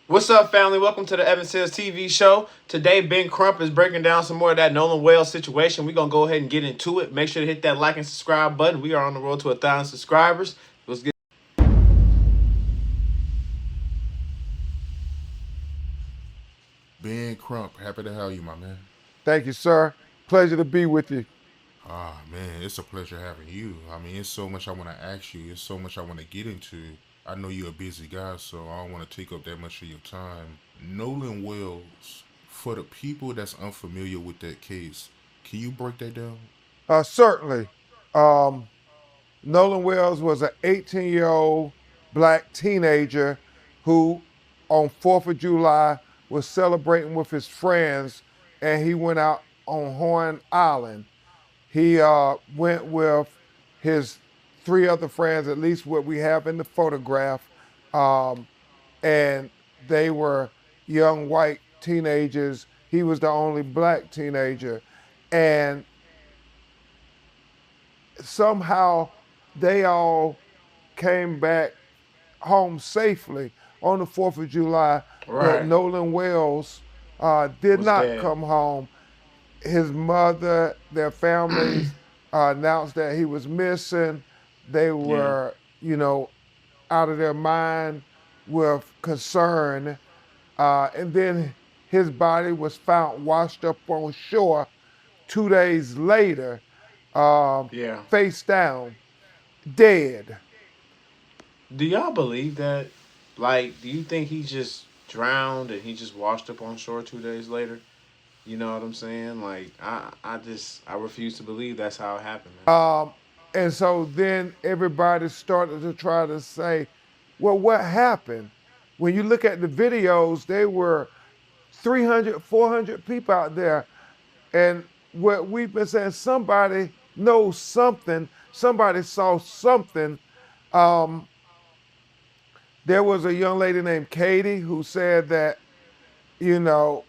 What's up, family? Welcome to the Evan Says TV show. Today, Ben Crump is breaking down some more of that Nolan Wells situation. We're going to go ahead and get into it. Make sure to hit that like and subscribe button. We are on the road to 1,000 subscribers. Let's get Ben Crump, happy to have you, my man. Thank you, sir. Pleasure to be with you. Ah, man, it's a pleasure having you. I mean, it's so much I want to ask you. It's so much I want to get into. I know you're a busy guy, so I don't want to take up that much of your time. Nolan Wells, for the people that's unfamiliar with that case, can you break that down? Certainly. Um, Nolan Wells was an 18-year-old black teenager who, on 4th of July, was celebrating with his friends, and he went out on Horn Island. He went with his three other friends, at least what we have in the photograph, um, and they were young white teenagers. He was the only black teenager. And somehow they all came back home safely on the 4th of July, but right. Nolan Wells did Was not dead. come home. His mother, their families announced that he was missing. They Yeah. were, out of their mind with concern. And then his body was found washed up on shore 2 days later, Yeah. face down, dead. Do y'all believe that? Like, do you think he just drowned and he just washed up on shore 2 days later? You know what I'm saying? Like, I refuse to believe that's how it happened, man. And so then everybody started to try to say, well, what happened? When you look at the videos, there were 300, 400 people out there. And what we've been saying, somebody knows something, somebody saw something. Um, there was a young lady named Katie who said that, you know,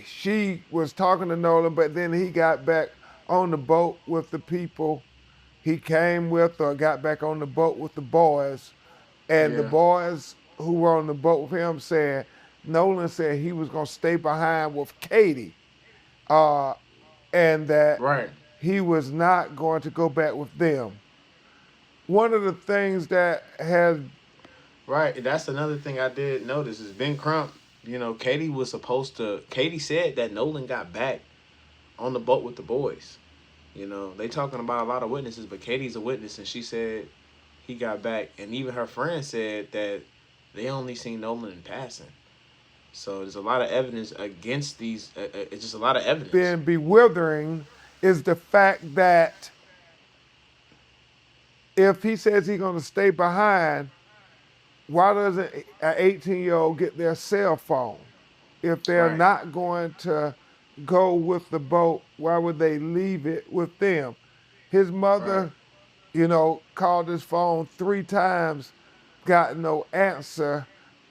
she was talking to Nolan, but then he got back on the boat with the people he came with or got back on the boat with the boys. And the Yeah. boys who were on the boat with him said, Nolan said he was going to stay behind with Katie uh, and that Right. he was not going to go back with them. One of the things that has Right. That's another thing I did notice is Ben Crump. Katie was supposed to. Katie said that Nolan got back on the boat with the boys. They talking about a lot of witnesses, but Katie's a witness, and she said he got back, and even her friend said that they only seen Nolan in passing. So there's a lot of evidence against these. It's just a lot of evidence. been bewildering is the fact that if he says he's going to stay behind, why doesn't an 18-year-old get their cell phone? If they're Right. not going to go with the boat, why would they leave it with them? His Right. mother, called his phone 3 times, got no answer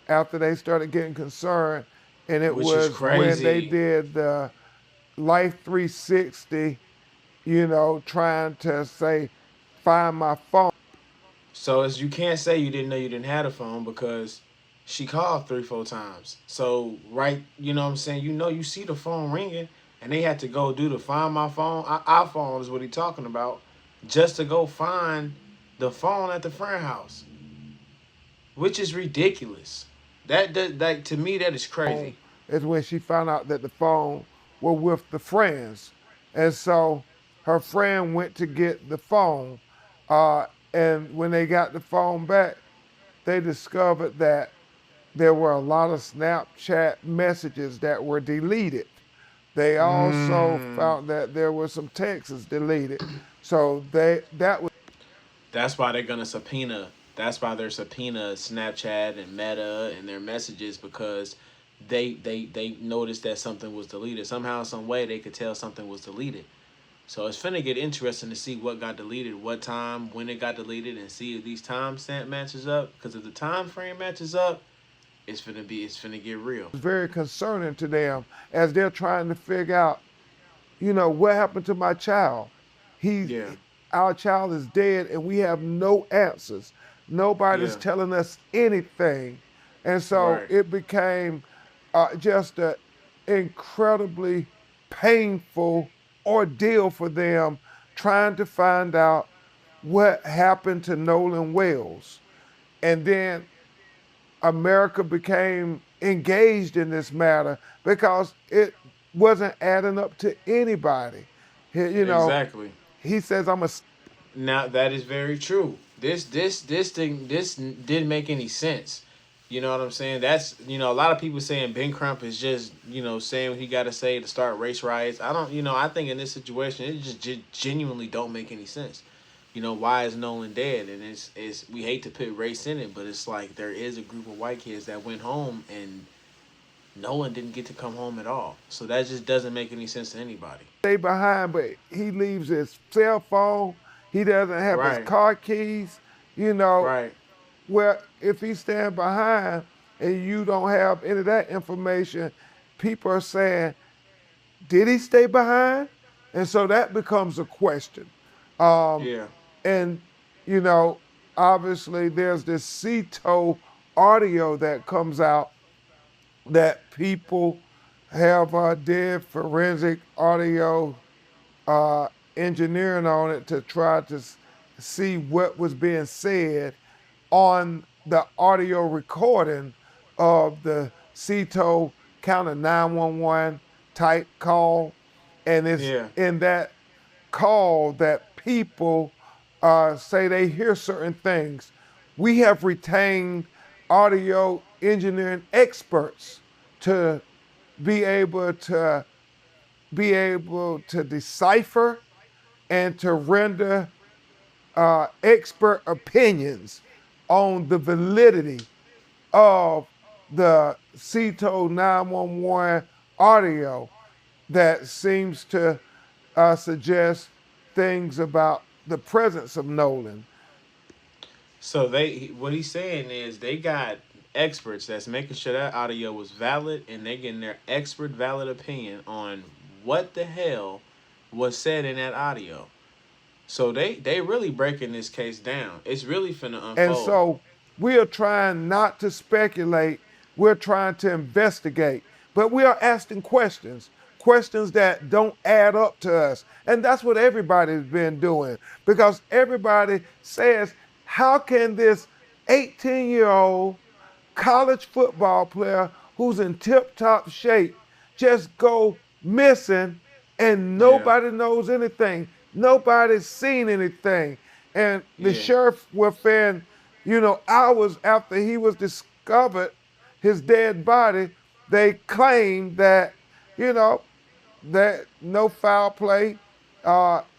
after they started getting concerned. And it Which is was when they crazy. did the Life 360, trying to say, find my phone. So as you can't say you didn't know you didn't have a phone because she called 3, 4 times. So right, you know what I'm saying? You see the phone ringing, and they had to go do the find my phone. iPhone is what he talking about, just to go find the phone at the friend house, which is ridiculous. That to me that is crazy. Is when she found out that the phone were with the friends. And so her friend went to get the phone. And when they got the phone back, they discovered that there were a lot of Snapchat messages that were deleted. They also Mm. found that there were some texts deleted. So that was That's why they're gonna subpoena. That's why they're subpoena Snapchat and Meta and their messages because they noticed that something was deleted. Somehow, some way, they could tell something was deleted. So it's finna get interesting to see what got deleted, what time, when it got deleted, and see if these time stamp matches up. Because if the time frame matches up, it's finna get real. very concerning to them as they're trying to figure out, what happened to my child? He, Yeah, our child is dead, and we have no answers. Nobody's yeah, telling us anything, And so Right. it became just an incredibly painful ordeal for them trying to find out what happened to Nolan Wells. And then America became engaged in this matter because it wasn't adding up to anybody. You know, Exactly. he says, I'm a. Now that is very true. This thing didn't make any sense. You know what I'm saying? That's a lot of people saying Ben Crump is just saying what he got to say to start race riots. I don't I think in this situation it just genuinely don't make any sense. Why is Nolan dead? And it's we hate to put race in it, but it's like there is a group of white kids that went home and Nolan didn't get to come home at all. So that just doesn't make any sense to anybody. Stay behind, but he leaves his cell phone. He doesn't have his Right. car keys. You know, Right. where if he stand behind and you don't have any of that information, people are saying, did he stay behind? And so that becomes a question. Um, Yeah. and, you know, obviously there's this CETO audio that comes out that people have did forensic audio uh, engineering on it to try to see what was being said on the audio recording of the CETO counter 911 type call. And it's Yeah. in that call that people say they hear certain things. We have retained audio engineering experts to be able to decipher and to render expert opinions on the validity of the CETO 911 audio that seems to suggest things about the presence of Nolan. So what he's saying is they got experts that's making sure that audio was valid, and they getting their expert valid opinion on what the hell was said in that audio. So they really breaking this case down. It's really finna And unfold. so we are trying not to speculate, we're trying to investigate, but we are asking questions, questions that don't add up to us. And that's what everybody's been doing because everybody says, how can this 18-year-old college football player who's in tip top shape just go missing and Yeah. nobody knows anything? Nobody's seen anything. And the Yeah. sheriff within, hours after he was discovered, his dead body, they claimed that, you know, that no foul play,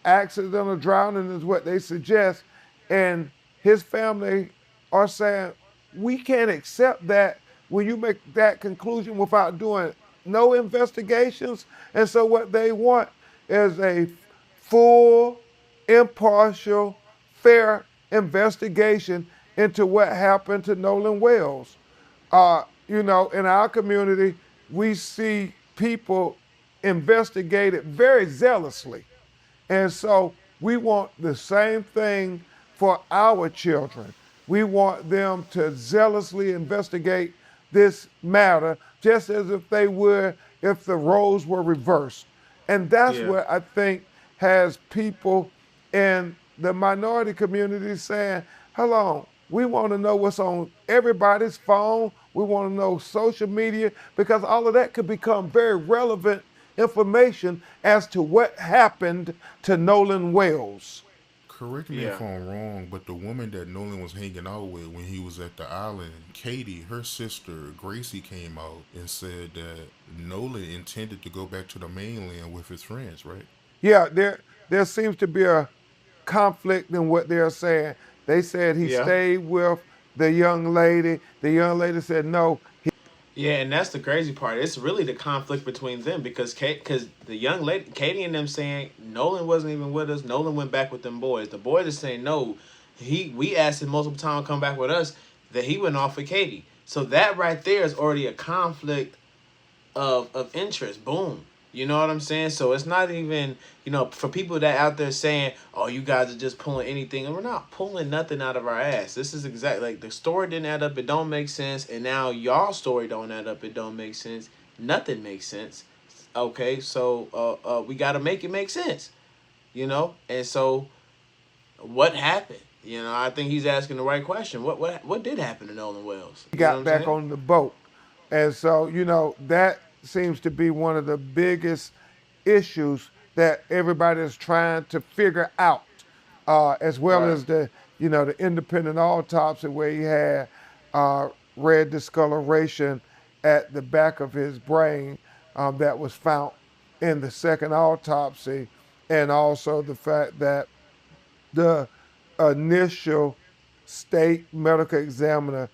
accidental drowning is what they suggest. And his family are saying, we can't accept that when you make that conclusion without doing no investigations. And so what they want is a full, impartial, fair investigation into what happened to Nolan Wells. In our community, we see people investigate it very zealously. And so we want the same thing for our children. We want them to zealously investigate this matter just as if they would if the roles were reversed. And that's Yeah. what I think has people in the minority community saying, hold on, we want to know what's on everybody's phone. We want to know social media because all of that could become very relevant information as to what happened to Nolan Wells. Correct me if Yeah. I'm wrong, but the woman that Nolan was hanging out with when he was at the island, Katie, her sister, Gracie, came out and said that Nolan intended to go back to the mainland with his friends, right? Yeah, there seems to be a conflict in what they're saying. They said he Yeah. stayed with the young lady. The young lady said no. Yeah, and that's the crazy part. It's really the conflict between them because the young lady, Katie, and them saying Nolan wasn't even with us. Nolan went back with them boys. The boys are saying no. We asked him multiple times to come back with us. That he went off with Katie. So that right there is already a conflict of interest. Boom. You know what I'm saying? So it's not even, for people that out there saying, "Oh, you guys are just pulling anything," and we're not pulling nothing out of our ass. This is exactly like the story didn't add up. It don't make sense, and now y'all story don't add up. It don't make sense. Nothing makes sense. Okay, so we got to make it make sense. And so what happened? I think he's asking the right question. What did happen to Nolan Wells? He You know what got I'm back saying? on the boat. And so, that seems to be one of the biggest issues that everybody is trying to figure out, as well Right. as the independent autopsy where he had red discoloration at the back of his brain that was found in the second autopsy, and also the fact that the initial state medical examiner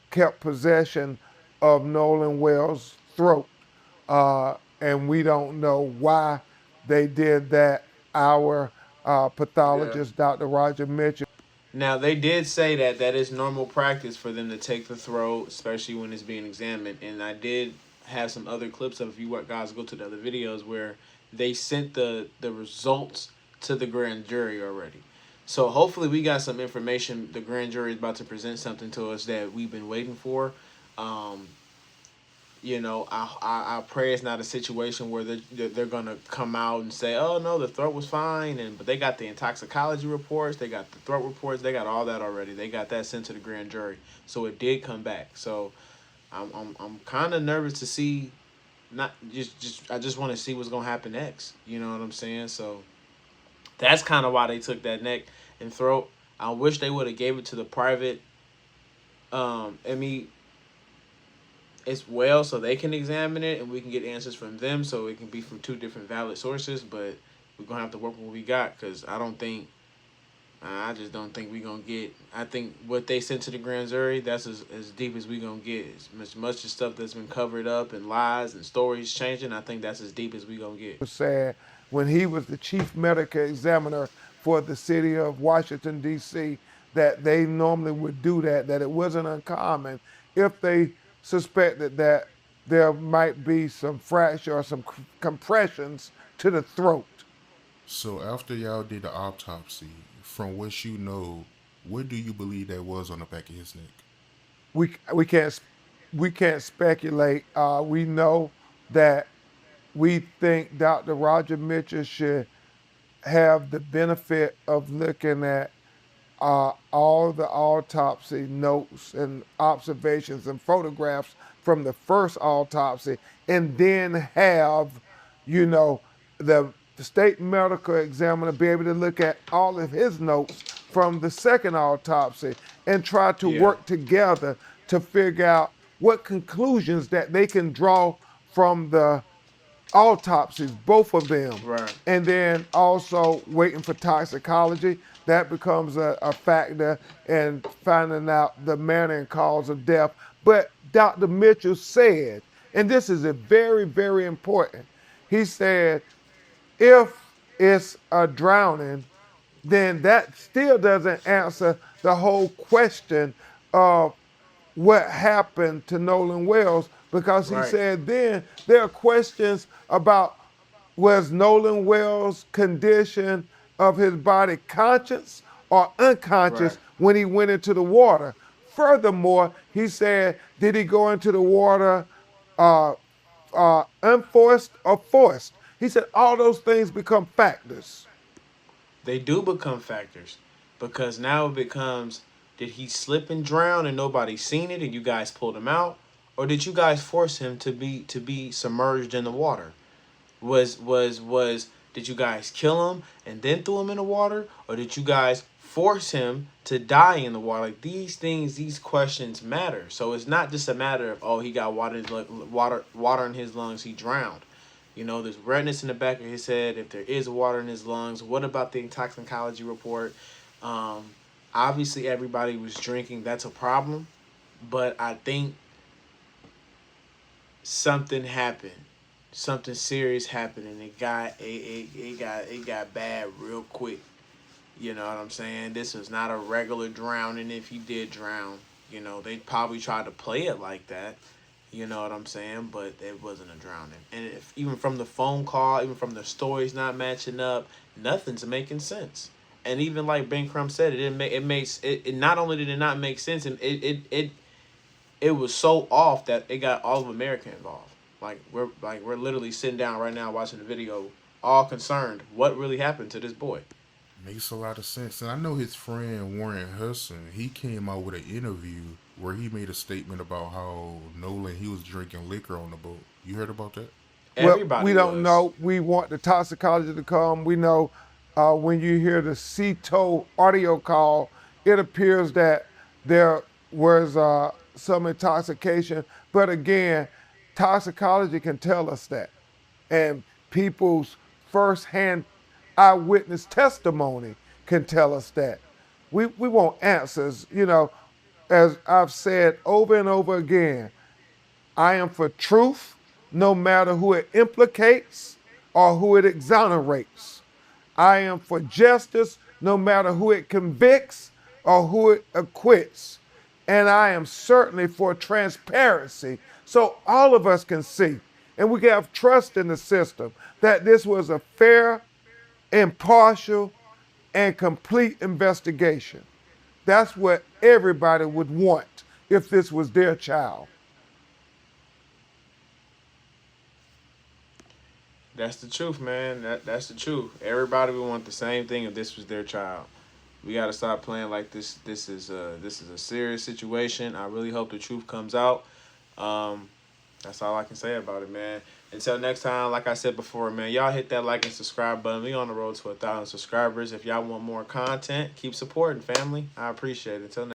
kept possession of Nolan Wells' throat. And we don't know why they did that. Our Yeah. pathologist, Dr. Roger Mitchell. Now they did say that that is normal practice for them to take the throat, especially when it's being examined. And I did have some other clips of, if you guys go to the other videos, where they sent the results to the grand jury already. So hopefully we got some information. The grand jury is about to present something to us that we've been waiting for. Um, I pray it's not a situation where they're gonna come out and say, "Oh no, the throat was fine," but they got the toxicology reports, they got the throat reports, they got all that already. They got that sent to the grand jury, so it did come back. So I'm kind of nervous to see. Not just I just want to see what's gonna happen next. You know what I'm saying? So that's kind of why they took that neck and throat. I wish they would have gave it to the private. I mean, as well, so they can examine it and we can get answers from them, so it can be from two different valid sources. But we're gonna have to work with what we got, because I just don't think we're gonna get. I think what they sent to the grand jury, that's as deep as we gonna get. As much of stuff that's been covered up and lies and stories changing, I think that's as deep as we gonna get. Said when he was the chief medical examiner for the city of Washington, D.C., that they normally would do that it wasn't uncommon if they suspected that there might be some fracture or some compressions to the throat. So after y'all did the autopsy, from what you know, what do you believe that was on the back of his neck? We can't speculate. We know that we think Dr. Roger Mitchell should have the benefit of looking at all the autopsy notes and observations and photographs from the first autopsy, and then have, you know, the state medical examiner be able to look at all of his notes from the second autopsy and try to Yeah. work together to figure out what conclusions that they can draw from the autopsies, both of them. Right. And then also waiting for toxicology. That becomes a factor in finding out the manner and cause of death. But Dr. Mitchell said, and this is a very, very important, he said, if it's a drowning, then that still doesn't answer the whole question of what happened to Nolan Wells, because he Right. said then there are questions about, was Nolan Wells' condition of his body conscious or Right. unconscious when he went into the water? Furthermore, he said, did he go into the water uh, unforced or forced? He said all those things become factors. They do become factors, because now it becomes, did he slip and drown and nobody seen it and you guys pulled him out, or did you guys force him to be submerged in the water? Was did you guys kill him and then threw him in the water, or did you guys force him to die in the water? Like, these things, these questions matter. So it's not just a matter of, oh, he got water in his lungs, he drowned. There's redness in the back of his head. If there is water in his lungs, what about the toxicology report? Um, Obviously, everybody was drinking. That's a problem. But I think something happened. Something serious happened, and it got bad real quick. You know what I'm saying? This was not a regular drowning. If he did drown, they probably tried to play it like that. You know what I'm saying? But it wasn't a drowning. And if, even from the phone call, even from the stories not matching up, nothing's making sense. And even like Ben Crump said, it didn't make it makes it. Not only did it not make sense, and it was so off that it got all of America involved. We're literally sitting down right now watching the video, all concerned. What really happened to this boy? Makes a lot of sense. And I know his friend Warren Hudson, he came out with an interview where he made a statement about how Nolan, he was drinking liquor on the boat. You heard about that? Well, Everybody we don't was. know. We want the toxicology to come. We know when you hear the CETO audio call, it appears that there was some intoxication. But again, toxicology can tell us that. And people's firsthand eyewitness testimony can tell us that. We want answers. As I've said over and over again, I am for truth, no matter who it implicates or who it exonerates. I am for justice, no matter who it convicts or who it acquits. And I am certainly for transparency so all of us can see and we can have trust in the system that this was a fair, impartial, and complete investigation. That's what everybody would want if this was their child. That's the truth, man. That's the truth. Everybody would want the same thing if this was their child. We got to stop playing like this. This is a serious situation. I really hope the truth comes out. That's all I can say about it, man. Until next time, like I said before, man, y'all hit that like and subscribe button. We on the road to 1,000 subscribers. If y'all want more content, keep supporting, family. I appreciate it. Until next